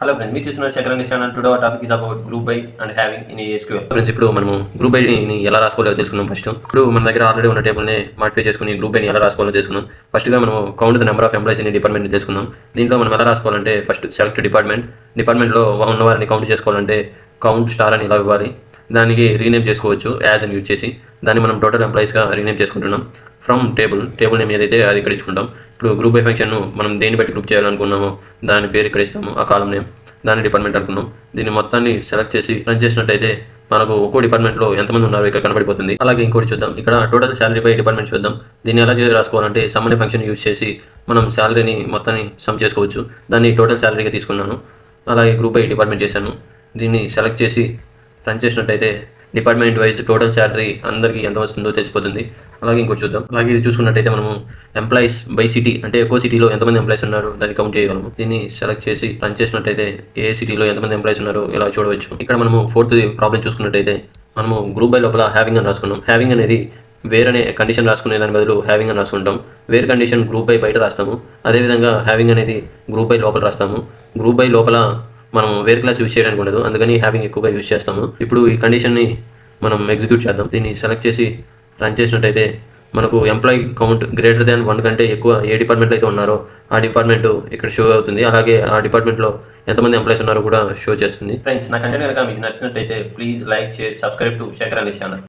Hello friends, మీరు చూస్తున్నారు Shekhar channel. Today our topic is about group by and having in SQL. Friends, ఇప్పుడు మనము group బైని ఎలా రాసుకోవాలో తెలుసుకుందాం. ఫస్ట్ ఇప్పుడు మన దగ్గర ఆల్రెడీ ఉన్న టేబుల్ని మాడిఫై చేసుకుని గ్రూప్ బైని ఎలా రాసుకోవాలో తెలుసుకుందాం. ఫస్ట్గా మనం count the number of employees in department తెలుసుకుందాం. దీంట్లో మనం ఎలా రాసుకోవాలంటే ఫస్ట్ సెలెక్ట్ డిపార్ట్మెంట్లో ఉన్న వారిని కౌంట్ చేసుకోవాలంటే కౌంట్ స్టార్ అని ఇలా ఇవ్వాలి. దానికి రీనేమ్ చేసుకోవచ్చు యాజ్ అని యూజ్ చేసి. దాన్ని మనం టోటల్ ఎంప్లాయీస్గా రీనేమ్ చేసుకుంటున్నాం. ఫ్రమ్ టేబుల్ నేమ్ ఏదైతే అది ఇక్కడ ఇచ్చుకుంటాం. ఇప్పుడు గ్రూప్ బై ఫంక్షన్ను మనం దేన్ని బట్టి గ్రూప్ చేయాలనుకున్నామో దాని పేరు ఇక్కడ ఇస్తాము, ఆ కాలం నేమ్, దాని డిపార్ట్మెంట్ అనుకున్నాం. దీన్ని మొత్తాన్ని సెలెక్ట్ చేసి రన్ చేసినట్టయితే మనకు ఒక్కో డిపార్ట్మెంట్లో ఎంతమంది ఉన్నారు ఇక్కడ కనబడిపోతుంది. అలాగే ఇంకోటి చూద్దాం, ఇక్కడ టోటల్ శాలరీ బై డిపార్ట్మెంట్ చూద్దాం. దీన్ని ఎలా రాసుకోవాలంటే సమ్ అనే ఫంక్షన్ యూజ్ చేసి మనం శాలరీని మొత్తాన్ని సమ్ చేసుకోవచ్చు. దాన్ని టోటల్ శాలరీగా తీసుకున్నాను. అలాగే గ్రూప్ బై డిపార్ట్మెంట్ చేశాను. దీన్ని సెలెక్ట్ చేసి రన్ చేసినట్టయితే డిపార్ట్మెంట్ వైజ్ టోటల్ శాలరీ అందరికీ ఎంత వస్తుందో తెలిసిపోతుంది. అలాగే ఇంకోటి చూద్దాం. అలాగే ఇది చూసుకున్నట్టయితే మనము ఎంప్లాయీస్ బై సిటీ అంటే ఎక్కువ సిటీలో ఎంతమంది ఎంప్లాయీస్ ఉన్నారు దాన్ని కౌంట్ చేయగలము. దీన్ని సెలెక్ట్ చేసి రన్ చేసినట్టయితే ఏ సిటీలో ఎంతమంది ఎంప్లాయీస్ ఉన్నారు ఇలా చూడవచ్చు. ఇక్కడ మనము ఫోర్త్ ప్రాబ్లం చూసుకున్నట్టయితే మనము గ్రూప్ బై లోపల హ్యావింగ్ అని రాసుకున్నాం. హ్యావింగ్ అనేది వేర్ అనే కండిషన్ రాసుకునే దాని బదులు హ్యావింగ్ అని రాసుకుంటాం. వేర్ కండిషన్ గ్రూప్ బై బయట రాస్తాము. అదేవిధంగా హ్యావింగ్ అనేది గ్రూప్ బై లోపల రాస్తాము. గ్రూప్ బై లోపల మనం వేర్ క్లాస్ యూజ్ చేయడానికి ఉండదు, అందుకని హ్యావింగ్ ఎక్కువగా యూజ్ చేస్తాము. ఇప్పుడు ఈ కండిషన్ని మనం ఎగ్జిక్యూట్ చేద్దాం. దీన్ని సెలెక్ట్ చేసి రన్ చేసినట్టయితే మనకు ఎంప్లాయీ కౌంట్ గ్రేటర్ దాన్ 1 కంటే ఎక్కువ ఏ డిపార్ట్మెంట్లో అయితే ఉన్నారో ఆ డిపార్ట్మెంట్ ఇక్కడ షో అవుతుంది. అలాగే ఆ డిపార్ట్మెంట్లో ఎంతమంది ఎంప్లాయీస్ ఉన్నారో కూడా షో చేస్తుంది. ఫ్రెండ్స్, నా కంటెంట్ కనుక మీకు నచ్చినట్టయితే please like, share, subscribe to Shekhar channel.